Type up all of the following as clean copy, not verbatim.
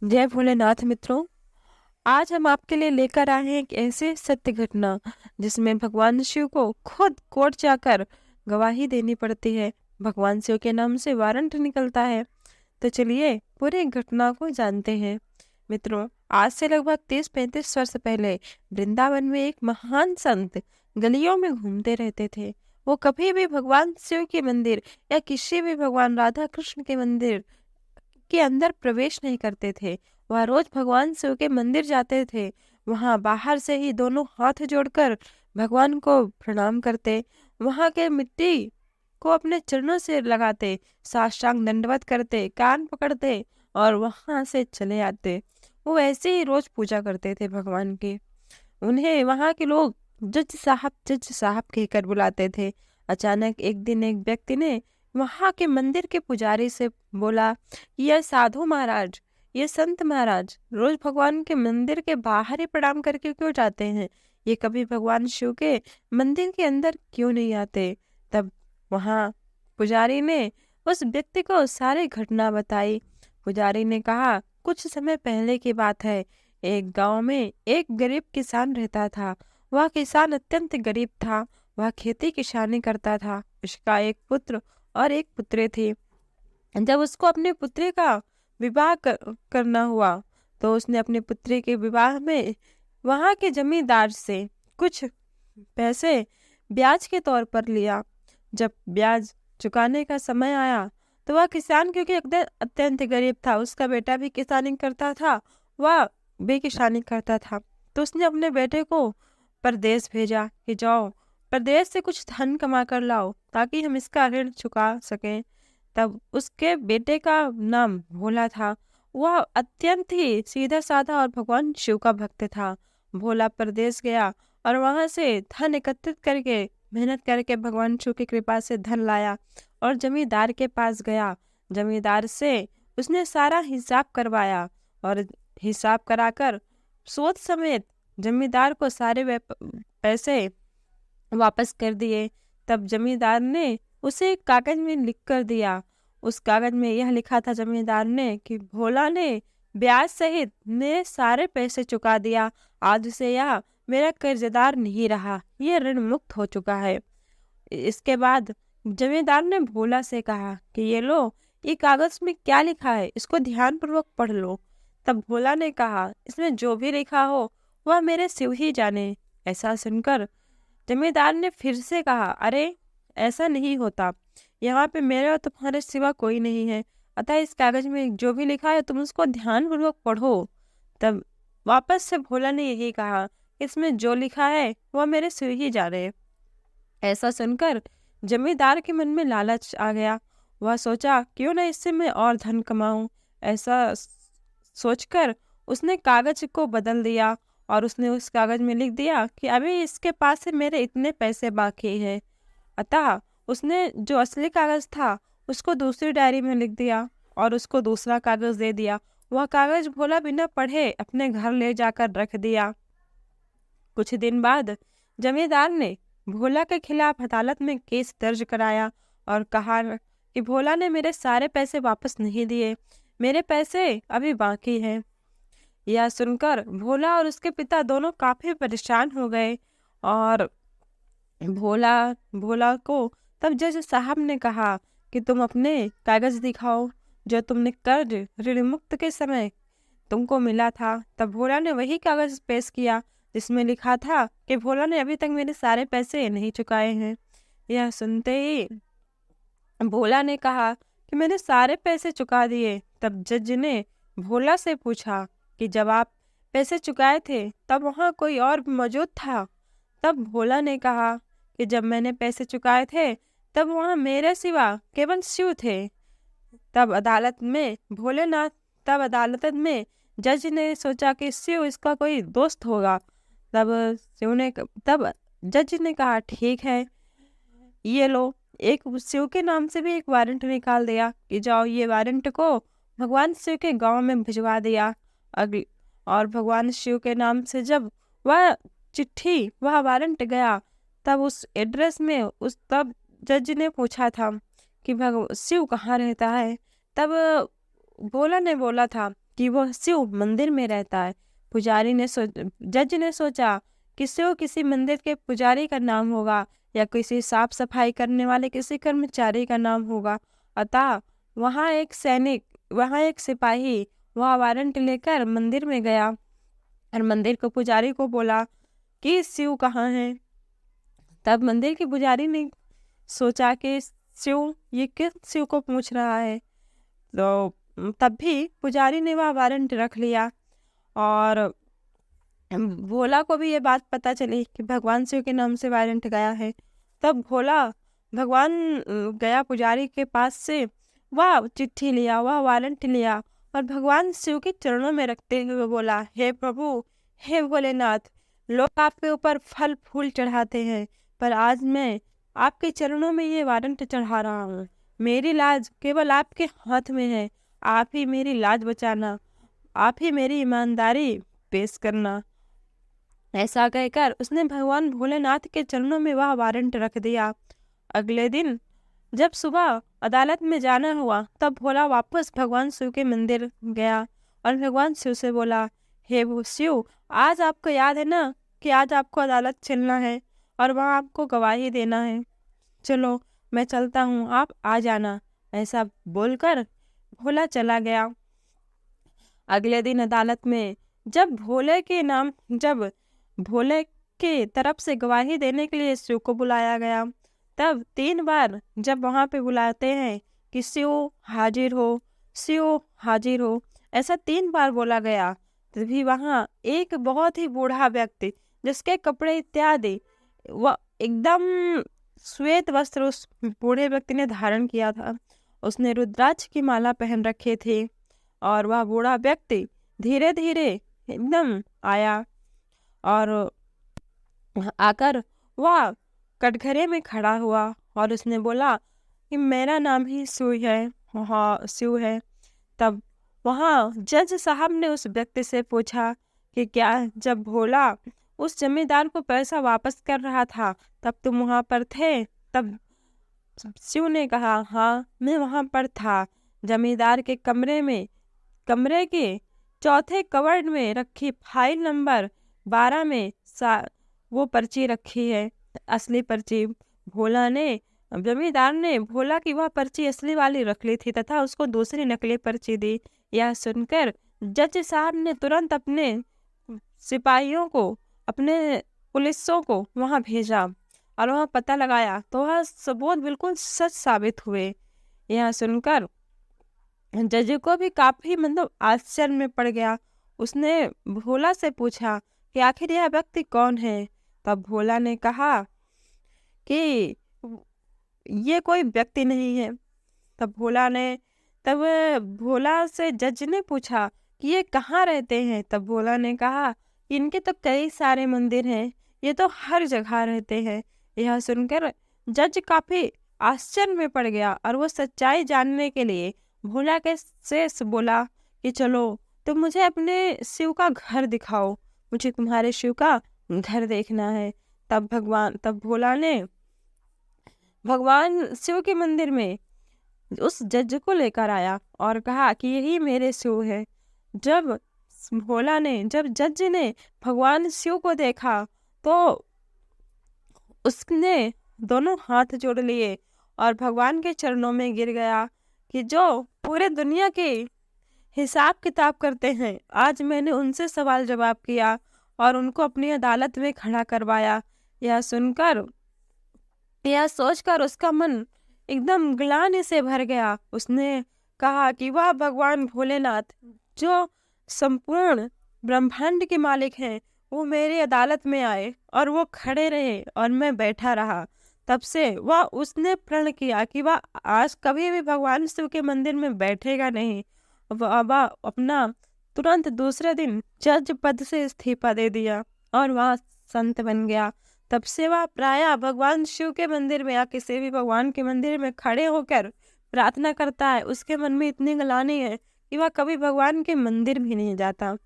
जय भोलेनाथ मित्रों। आज हम आपके लिए लेकर आए हैं एक ऐसे सत्य घटना जिसमें भगवान शिव को खुद कोर्ट जाकर गवाही देनी पड़ती है। भगवान शिव के नाम से वारंट निकलता है। तो चलिए पूरी घटना को जानते हैं। मित्रों, आज से लगभग 30-35 वर्ष पहले वृंदावन में एक महान संत गलियों में घूमते रहते थे। वो कभी भी भगवान शिव के मंदिर या किसी भी भगवान राधा कृष्ण के मंदिर के अंदर प्रवेश नहीं करते थे। वह रोज भगवान शिव के मंदिर जाते थे। वहां बाहर से ही दोनों हाथ जोड़कर भगवान को प्रणाम करते। वहां के मिट्टी को अपने चरणों से लगाते, साष्टांग दंडवत करते, कान पकड़ते और वहां से चले आते। वो ऐसे ही रोज पूजा करते थे भगवान की। उन्हें वहां के लोग जज साहब कहकर बुलाते थे। अचानक एक दिन एक व्यक्ति ने वहां के मंदिर के पुजारी से बोला, यह साधु महाराज, ये संत महाराज रोज भगवान के मंदिर के बाहर ही प्रणाम करके क्यों जाते हैं? ये कभी भगवान शिव के मंदिर के अंदर क्यों नहीं आते? तब वहां पुजारी ने उस व्यक्ति को सारी घटना बताई। पुजारी ने कहा, कुछ समय पहले की बात है। एक गांव में एक गरीब किसान रहता था। वह किसान अत्यंत गरीब था। वह खेती किसानी करता था। उसका एक पुत्र और एक पुत्री थी। जब उसको अपने पुत्री का विवाह करना हुआ तो उसने अपनी पुत्री के विवाह में वहां के जमींदार से कुछ पैसे ब्याज के तौर पर लिया। जब ब्याज चुकाने का समय आया तो वह किसान, क्योंकि अत्यंत गरीब था, उसका बेटा भी किसानी करता था, वह भी किसानी करता था, तो उसने अपने बेटे को परदेश भेजा कि जाओ परदेश से कुछ धन कमा कर लाओ ताकि हम इसका ऋण चुका सकें। तब उसके बेटे का नाम भोला था। वह अत्यंत ही सीधा साधा और भगवान शिव का भक्त था। भोला परदेश गया और वहां से धन एकत्रित करके मेहनत करके भगवान शिव की कृपा से धन लाया और जमींदार के पास गया। जमींदार से उसने सारा हिसाब करवाया और हिसाब कराकर सूद समेत जमींदार को सारे पैसे वापस कर दिए। तब जमींदार ने उसे एक कागज में लिख कर दिया। उस कागज में यह लिखा था जमींदार ने कि भोला ने ब्याज सहित मेरे सारे पैसे चुका दिया। आज से यह मेरा कर्जदार नहीं रहा, यह ऋण मुक्त हो चुका है। इसके बाद जमींदार ने भोला से कहा कि ये लो, ये कागज में क्या लिखा है, इसको ध्यानपूर्वक पढ़ लो। तब भोला ने कहा, इसमें जो भी लिखा हो वह मेरे शिव ही जाने। ऐसा सुनकर जमींदार ने फिर से कहा, अरे ऐसा नहीं होता, यहाँ पे मेरे और तुम्हारे सिवा कोई नहीं है, अतः इस कागज में जो भी लिखा है तुम उसको ध्यानपूर्वक पढ़ो। तब वापस से भोला ने यही कहा, इसमें जो लिखा है वह मेरे शिव ही जाने। ऐसा सुनकर जमींदार के मन में लालच आ गया। वह सोचा, क्यों ना इससे मैं और धन कमाऊं। ऐसा सोचकर उसने कागज को बदल दिया और उसने उस कागज में लिख दिया कि अभी इसके पास से मेरे इतने पैसे बाकी हैं। अतः उसने जो असली कागज था उसको दूसरी डायरी में लिख दिया और उसको दूसरा कागज दे दिया। वह कागज भोला बिना पढ़े अपने घर ले जाकर रख दिया। कुछ दिन बाद जमींदार ने भोला के खिलाफ अदालत में केस दर्ज कराया और कहा कि भोला ने मेरे सारे पैसे वापस नहीं दिए, मेरे पैसे अभी बाकी हैं। यह सुनकर भोला और उसके पिता दोनों काफी परेशान हो गए और भोला भोला को तब जज साहब ने कहा कि तुम अपने कागज दिखाओ जो तुमने कर्ज ऋण मुक्त के समय तुमको मिला था। तब भोला ने वही कागज पेश किया जिसमें लिखा था कि भोला ने अभी तक मेरे सारे पैसे नहीं चुकाए हैं। यह सुनते ही भोला ने कहा कि मैंने सारे पैसे चुका दिए। तब जज ने भोला से पूछा कि जब आप पैसे चुकाए थे तब वहाँ कोई और मौजूद था? तब भोला ने कहा कि जब मैंने पैसे चुकाए थे तब वहाँ मेरे सिवा केवल शिव थे। तब अदालत में जज ने सोचा कि शिव इसका कोई दोस्त होगा। तब जज ने कहा, ठीक है, ये लो। एक शिव के नाम से भी एक वारंट निकाल दिया कि जाओ ये वारंट को भगवान शिव के गांव में भिजवा दिया। और भगवान शिव के नाम से जब वह वारंट गया तब उस एड्रेस में तब जज ने पूछा था कि शिव कहाँ रहता है। तब भोला ने बोला था कि वह शिव मंदिर में रहता है। जज ने सोचा कि शिव किसी मंदिर के पुजारी का नाम होगा या किसी साफ सफाई करने वाले किसी कर्मचारी का नाम होगा। अतः वहाँ एक सिपाही वह वारंट लेकर मंदिर में गया और मंदिर के पुजारी को बोला कि शिव कहाँ है। तब मंदिर के पुजारी ने सोचा कि ये किस शिव को पूछ रहा है। तो तब भी पुजारी ने वह वारंट रख लिया और भोला को भी ये बात पता चली कि भगवान शिव के नाम से वारंट गया है। तब भगवान गया पुजारी के पास से, वह चिट्ठी लिया, वह वारंट लिया और भगवान शिव के चरणों में रखते हुए बोला, हे प्रभु, हे भोलेनाथ, लोग आपके ऊपर फल फूल चढ़ाते हैं, पर आज मैं आपके चरणों में ये वारंट चढ़ा रहा हूँ। मेरी लाज केवल आपके हाथ में है। आप ही मेरी लाज बचाना, आप ही मेरी ईमानदारी पेश करना। ऐसा कहकर उसने भगवान भोलेनाथ के चरणों में वह वारंट रख दिया। अगले दिन जब सुबह अदालत में जाना हुआ तब भोला वापस भगवान शिव के मंदिर गया और भगवान शिव से बोला, हे वो शिव, आज आपको याद है ना कि आज आपको अदालत चलना है और वहाँ आपको गवाही देना है। चलो मैं चलता हूँ, आप आ जाना। ऐसा बोलकर भोला चला गया। अगले दिन अदालत में जब भोले के तरफ से गवाही देने के लिए शिव को बुलाया गया, तब 3 बार जब वहाँ पे बुलाते हैं कि शिव हाजिर हो, शिव हाजिर हो, ऐसा 3 बार बोला गया, तभी वहाँ एक बहुत ही बूढ़ा व्यक्ति जिसके कपड़े इत्यादि वह एकदम श्वेत वस्त्र उस बूढ़े व्यक्ति ने धारण किया था। उसने रुद्राक्ष की माला पहन रखे थे और वह बूढ़ा व्यक्ति धीरे धीरे एकदम आया और आकर वह कटघरे में खड़ा हुआ और उसने बोला कि मेरा नाम ही शिव है। हाँ, शिव है। तब वहाँ जज साहब ने उस व्यक्ति से पूछा कि क्या जब भोला उस जमींदार को पैसा वापस कर रहा था तब तुम वहाँ पर थे? तब शिव ने कहा, हाँ, मैं वहाँ पर था। जमींदार के कमरे के चौथे कवर्ड में रखी फाइल नंबर 12 में वो पर्ची रखी है, असली पर्ची। जमींदार ने भोला की वह पर्ची असली वाली रख ली थी तथा उसको दूसरी नकली पर्ची दी। यह सुनकर जज साहब ने तुरंत अपने सिपाहियों को, अपने पुलिसों को वहां भेजा और वहां पता लगाया तो वह सबूत बिल्कुल सच साबित हुए। यह सुनकर जज को भी काफी आश्चर्य में पड़ गया। उसने भोला से पूछा कि आखिर यह व्यक्ति कौन है। तब भोला ने कहा कि ये कोई व्यक्ति नहीं है। तब भोला से जज ने पूछा कि ये कहाँ रहते हैं। तब भोला ने कहा कि इनके तो कई सारे मंदिर हैं, ये तो हर जगह रहते हैं। यह सुनकर जज काफी आश्चर्य में पड़ गया और वो सच्चाई जानने के लिए भोला के शेष बोला कि चलो तुम मुझे अपने शिव का घर दिखाओ, मुझे तुम्हारे शिव का घर देखना है। तब भोला ने भगवान शिव के मंदिर में उस जज को लेकर आया और कहा कि यही मेरे शिव है। जब जज ने भगवान शिव को देखा तो उसने दोनों हाथ जोड़ लिए और भगवान के चरणों में गिर गया कि जो पूरे दुनिया के हिसाब किताब करते हैं, आज मैंने उनसे सवाल जवाब किया और उनको अपनी अदालत में खड़ा करवाया। यह सोचकर उसका मन एकदम ग्लानि से भर गया। उसने कहा कि वह भगवान भोलेनाथ जो संपूर्ण ब्रह्मांड के मालिक हैं, वो मेरी अदालत में आए और वो खड़े रहे और मैं बैठा रहा। तब से उसने प्रण किया कि वह आज कभी भी भगवान शिव के मंदिर में बैठेगा नहीं। वह अपना तुरंत दूसरे दिन जज पद से इस्तीफा दे दिया और वह संत बन गया। तब से वह प्रायः भगवान शिव के मंदिर में या किसी भी भगवान के मंदिर में खड़े होकर प्रार्थना करता है। उसके मन में इतनी ग्लानि है कि वह कभी भगवान के मंदिर भी नहीं जाता।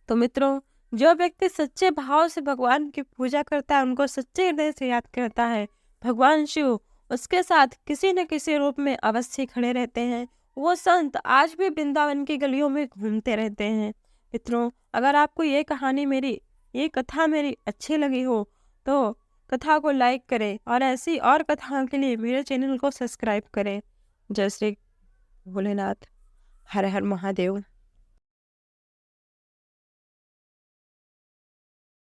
तो मित्रों, जो व्यक्ति सच्चे भाव से भगवान की पूजा करता है, उनको सच्चे हृदय से याद करता है, भगवान शिव उसके साथ किसी न किसी रूप में अवश्य खड़े रहते हैं। वो संत आज भी वृंदावन की गलियों में घूमते रहते हैं। मित्रों, अगर आपको ये कथा मेरी अच्छी लगी हो तो कथा को लाइक करें और ऐसी और कथाओं के लिए मेरे चैनल को सब्सक्राइब करें। जय श्री भोलेनाथ। हर हर महादेव।